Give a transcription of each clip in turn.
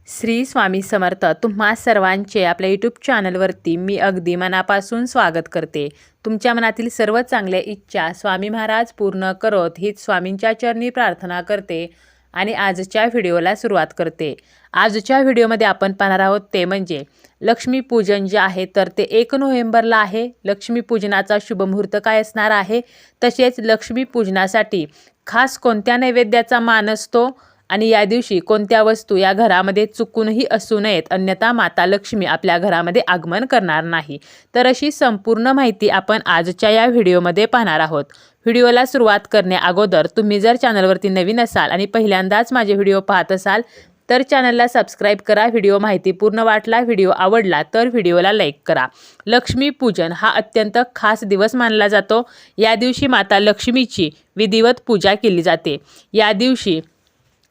श्री स्वामी समर्थ तुम्हा सर्वांचे आपल्या यूट्यूब चॅनलवरती मी अगदी मनापासून स्वागत करते। तुमच्या मनातील सर्व चांगल्या इच्छा स्वामी महाराज पूर्ण करोत हीच स्वामींच्या चरणी प्रार्थना करते आणि आजच्या व्हिडिओला सुरुवात करते। आजच्या व्हिडिओमध्ये आपण पाहणार आहोत ते म्हणजे लक्ष्मीपूजन जे आहे तर ते 1 नोव्हेंबरला आहे। लक्ष्मीपूजनाचा शुभ मुहूर्त काय असणार आहे, तसेच लक्ष्मीपूजनासाठी खास कोणत्या नैवेद्याचा मान असतो आणि या दिवशी कोणत्या वस्तू या घरामध्ये चुकूनही असू नयेत, अन्यथा माता लक्ष्मी आपल्या घरामध्ये आगमन करणार नाही। तर अशी संपूर्ण माहिती आपण आजच्या या व्हिडिओमध्ये पाहणार आहोत। व्हिडिओला सुरुवात करण्या अगोदर तुम्ही जर चॅनलवरती नवीन असाल आणि पहिल्यांदाच माझे व्हिडिओ पाहत असाल तर चॅनलला सबस्क्राईब करा। व्हिडिओ माहिती पूर्ण वाटला, व्हिडिओ आवडला तर व्हिडिओला लाईक करा। लक्ष्मीपूजन हा अत्यंत खास दिवस मानला जातो। या दिवशी माता लक्ष्मीची विधिवत पूजा केली जाते। या दिवशी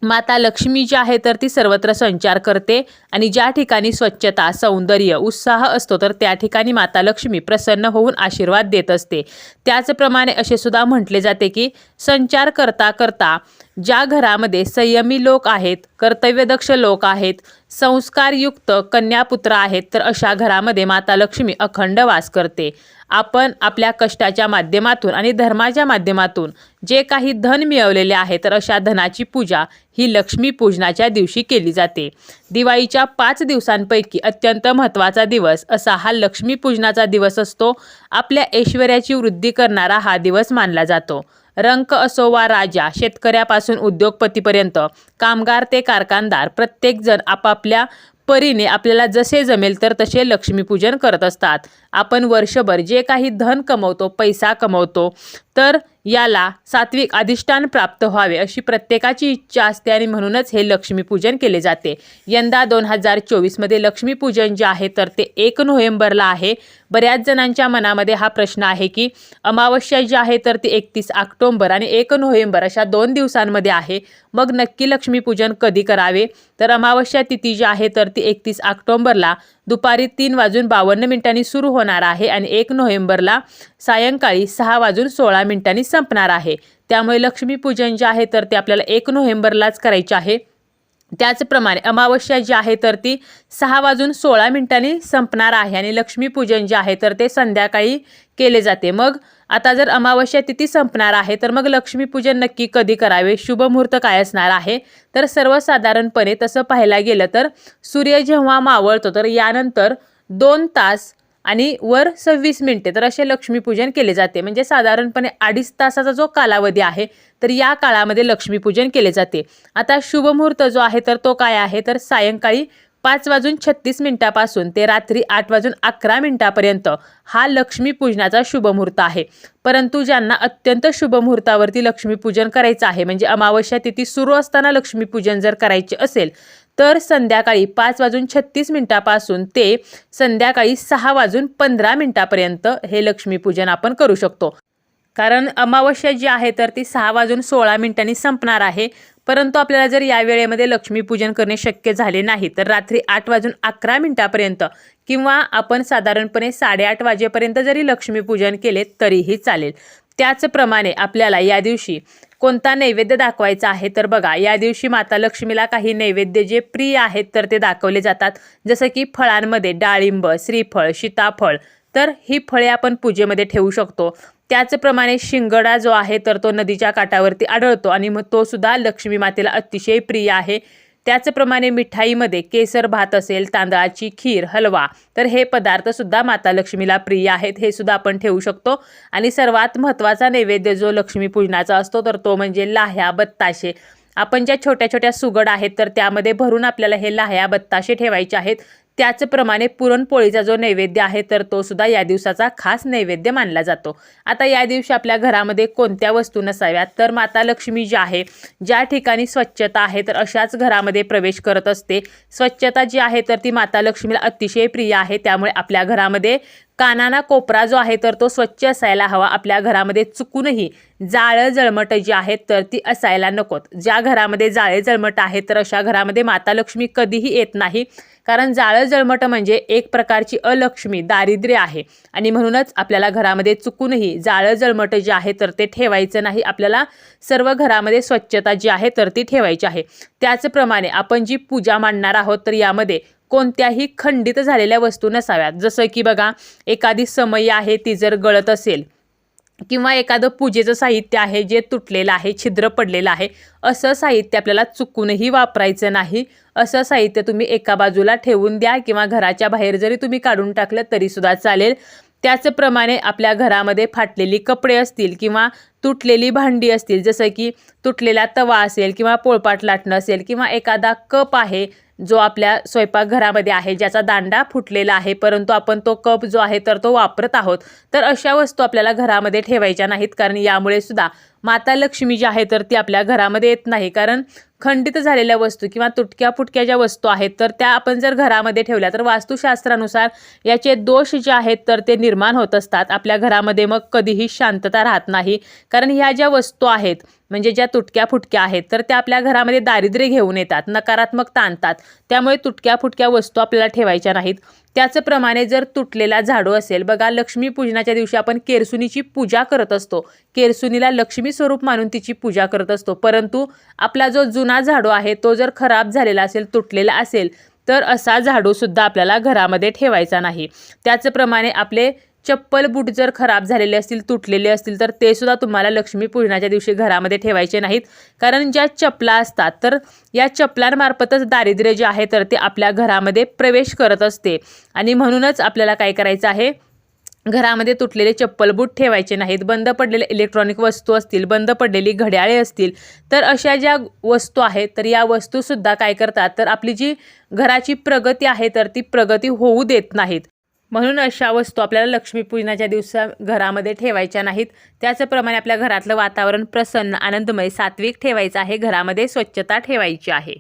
माता लक्ष्मी जी आहे तर ती सर्वत्र संचार करते आणि ज्या ठिकाणी स्वच्छता, सौंदर्य, उत्साह असतो तर त्या ठिकाणी माता लक्ष्मी प्रसन्न होऊन आशीर्वाद देत असते। त्याचप्रमाणे असे सुद्धा म्हटले जाते की संचार करता करता ज्या घरामध्ये संयमी लोक आहेत, कर्तव्यदक्ष लोक आहेत, संस्कारयुक्त कन्यापुत्र आहेत तर अशा घरामध्ये माता लक्ष्मी अखंड वास करते। आपण आपल्या कष्टाच्या माध्यमातून आणि धर्माच्या माध्यमातून जे काही धन मिळवलेले आहे तर अशा धनाची पूजा ही लक्ष्मी पूजनाच्या दिवशी केली जाते। दिवाळीच्या 5 दिवसांपैकी अत्यंत महत्त्वाचा दिवस असा हा लक्ष्मी पूजनाचा दिवस असतो। आपल्या ऐश्वर्याची वृद्धी करणारा हा दिवस मानला जातो। रंक असो वा राजा, शेतकऱ्यापासून उद्योगपतीपर्यंत, कामगार ते कारखानदार, प्रत्येकजण आपापल्या परीने आपल्याला जसे जमेल तर तसे लक्ष्मीपूजन करत असतात। आपण वर्षभर जे काही धन कमवतो, पैसा कमवतो तर याला सात्विक अधिष्ठान प्राप्त व्हावे अशी प्रत्येकाची इच्छा असते आणि म्हणूनच हे लक्ष्मीपूजन केले जाते। यंदा 2024 मध्ये लक्ष्मीपूजन जे आहे तर ते 1 नोव्हेंबरला आहे। बऱ्याच जणांच्या मनामध्ये हा प्रश्न आहे की अमावस्या जी आहे तर ती 31 ऑक्टोबर आणि 1 नोव्हेंबर अशा 2 दिवसांमध्ये आहे, मग नक्की लक्ष्मीपूजन कधी करावे? तर अमावस्या तिथी जी आहे तर ती 31 ऑक्टोबरला दुपारी 3:52 सुरू होणार आहे आणि 1 नोव्हेंबरला सायंकाळी 6:16 संपणार आहे। त्यामुळे लक्ष्मीपूजन जे आहे तर ते आपल्याला 1 नोव्हेंबरलाच करायचे आहे। त्याचप्रमाणे अमावस्या जी आहे तर ती 6:16 संपणार आहे आणि लक्ष्मीपूजन जे आहे तर ते संध्याकाळी केले जाते। मग आता जर अमावस्या तिथी संपणार आहे तर मग लक्ष्मीपूजन नक्की कधी करावे, शुभ मुहूर्त काय असणार आहे? तर सर्वसाधारणपणे तसं पाहायला गेलं तर सूर्य जेव्हा मावळतो तर यानंतर 2 तास आणि वर 26 मिनिटे तर असे लक्ष्मीपूजन केले जाते। म्हणजे साधारणपणे 2.5 तासाचा जो कालावधी आहे तर या काळामध्ये लक्ष्मीपूजन केले जाते। आता शुभ मुहूर्त जो आहे तर तो काय आहे तर सायंकाळी 5:36 पासून ते रात्री 8:11 पर्यंत हा लक्ष्मीपूजनाचा शुभ मुहूर्त आहे। परंतु ज्यांना अत्यंत शुभ मुहूर्तावरती लक्ष्मीपूजन करायचं आहे, म्हणजे अमावस्या तिथी सुरू असताना लक्ष्मीपूजन जर करायचे असेल तर संध्याकाळी 5:36 पासून ते संध्याकाळी 6:15 पर्यंत हे लक्ष्मीपूजन आपण करू शकतो। कारण अमावस्या जी आहे तर ती 6:16 संपणार आहे। परंतु आपल्याला जर या वेळेमध्ये लक्ष्मीपूजन करणे शक्य झाले नाही तर रात्री 8:11 पर्यंत किंवा आपण साधारणपणे 8:30 वाजेपर्यंत जरी लक्ष्मीपूजन केले तरीही चालेल। त्याचप्रमाणे आपल्याला या दिवशी कोणता नैवेद्य दाखवायचा आहे तर बघा, या दिवशी माता लक्ष्मीला काही नैवेद्य जे प्रिय आहेत तर ते दाखवले जातात। जसं की फळांमध्ये डाळिंब, श्रीफळ, सीताफळ तर ही फळे आपण पूजेमध्ये ठेवू शकतो। त्याचप्रमाणे शिंगडा जो आहे तर तो नदीच्या काठावरती आढळतो आणि मग तो सुद्धा लक्ष्मी मातेला अतिशय प्रिय आहे। त्याचप्रमाणे मिठाईमध्ये केसर भात असेल, तांदळाची खीर, हलवा तर हे पदार्थ सुद्धा माता लक्ष्मीला प्रिय आहेत, हे सुद्धा आपण ठेवू शकतो। आणि सर्वात महत्त्वाचा नैवेद्य जो लक्ष्मीपूजनाचा असतो तर तो म्हणजे लाह्या, बत्ताशे। आपण ज्या छोट्या छोट्या सुगड आहेत तर त्यामध्ये भरून आपल्याला हे लाह्या, बत्ताशे ठेवायचे आहेत। त्याचप्रमाणे पुरणपोळीचा जो नैवेद्य आहे तर तो सुद्धा या दिवसाचा खास नैवेद्य मानला जातो। आता या दिवशी आपल्या घरामध्ये कोणत्या वस्तू नसाव्यात तर माता लक्ष्मी जी आहे, ज्या ठिकाणी स्वच्छता आहे तर अशाच घरामध्ये प्रवेश करत असते। स्वच्छता जी आहे तर ती माता लक्ष्मीला अतिशय प्रिय आहे, त्यामुळे आपल्या घरामध्ये कानाना कोपरा जो आहे तर तो स्वच्छ असायला हवा. आपल्या घरामध्ये चुकूनही जाळं जळमट जी आहेत तर ती असायला नकोत. ज्या घरामध्ये जाळे जळमट आहेत तर अशा घरामध्ये माता लक्ष्मी कधीही येत नाही. कारण जाळं जळमट म्हणजे एक प्रकारची अलक्ष्मी, दारिद्र्य आहे आणि म्हणूनच आपल्याला घरामध्ये चुकूनही जाळं जळमट जे आहे तर ते ठेवायचं नाही. आपल्याला सर्व घरामध्ये स्वच्छता जी आहे तर ती ठेवायची आहे. त्याचप्रमाणे आपण जी पूजा मांडणार आहोत तर यामध्ये कोणत्याही खंडित झालेल्या वस्तू नसाव्यात. जसं की बघा, एखादी समई आहे ती जर गळत असेल किंवा एखादं पूजेचं साहित्य आहे जे तुटलेलं आहे, छिद्र पडलेलं आहे, असं साहित्य आपल्याला चुकूनही वापरायचं नाही. असं साहित्य तुम्ही एका बाजूला ठेवून द्या किंवा घराच्या बाहेर जरी तुम्ही काढून टाकलं तरीसुद्धा चालेल. त्याचप्रमाणे आपल्या घरामध्ये फाटलेली कपडे असतील किंवा तुटलेली भांडी असतील, जसं की तुटलेला तवा असेल किंवा पोळपाट लाटणं असेल किंवा एखादा कप आहे जो आपल्या स्वयंपाकघरामध्ये आहे ज्याचा दांडा फुटलेला आहे परंतु आपण तो कप जो आहे तर तो वापरत आहोत, तर अशा वस्तू आपल्याला घरामध्ये ठेवायच्या नाहीत. कारण यामुळे सुद्धा माता लक्ष्मी जी आहे तर ती आपल्या घरामध्ये येत नाही. कारण खंडित झालेल्या वस्तू किंवा तुटक्या फुटक्या ज्या वस्तू आहेत तर त्या आपण जर घरामध्ये ठेवल्या तर वास्तुशास्त्रानुसार याचे दोष जे आहेत तर ते निर्माण होत असतात. आपल्या घरामध्ये मग कधीही शांतता राहत नाही. कारण ह्या ज्या वस्तू आहेत म्हणजे ज्या तुटक्या फुटक्या आहेत तर त्या आपल्या घरामध्ये दारिद्र्य घेऊन येतात, नकारात्मकता आणतात. त्यामुळे तुटक्या फुटक्या वस्तू आपल्याला ठेवायच्या नाहीत. त्याचप्रमाणे जर तुटलेला झाडू असेल, बघा लक्ष्मीपूजनाच्या दिवशी आपण केरसुणीची पूजा करत असतो. केरसुणीला लक्ष्मी स्वरूप मानून तिची पूजा करत असतो. परंतु आपला जो जुना झाडू आहे तो जर खराब झालेला असेल, तुटलेला असेल तर असा झाडू सुद्धा आपल्याला घरामध्ये ठेवायचा नाही. त्याचप्रमाणे आपले चप्पल बूट जर खराब झालेले असतील, तुटलेले असतील तर ते सुद्धा तुम्हाला लक्ष्मीपूजनाच्या दिवशी घरामध्ये ठेवायचे नाहीत. कारण ज्या चपला असतात तर या चपलांमार्फतच दारिद्र्य जे आहे तर ते आपल्या घरामध्ये प्रवेश करत असते आणि म्हणूनच आपल्याला काय करायचं आहे, घरामध्ये तुटलेले चप्पल बूट ठेवायचे नाहीत. बंद पडलेले इलेक्ट्रॉनिक वस्तू असतील, बंद पडलेली घड्याळे असतील तर अशा ज्या वस्तू आहेत तर या वस्तूसुद्धा काय करतात तर आपली जी घराची प्रगती आहे तर ती प्रगती होऊ देत नाहीत. म्हणून अशा वस्तू आपल्याला लक्ष्मीपूजनाच्या दिवसा घरामध्ये ठेवायच्या नाहीत. त्याचप्रमाणे आपल्या घरातलं वातावरण प्रसन्न, आनंदमय, सात्विक ठेवायचं आहे. घरामध्ये स्वच्छता ठेवायची आहे.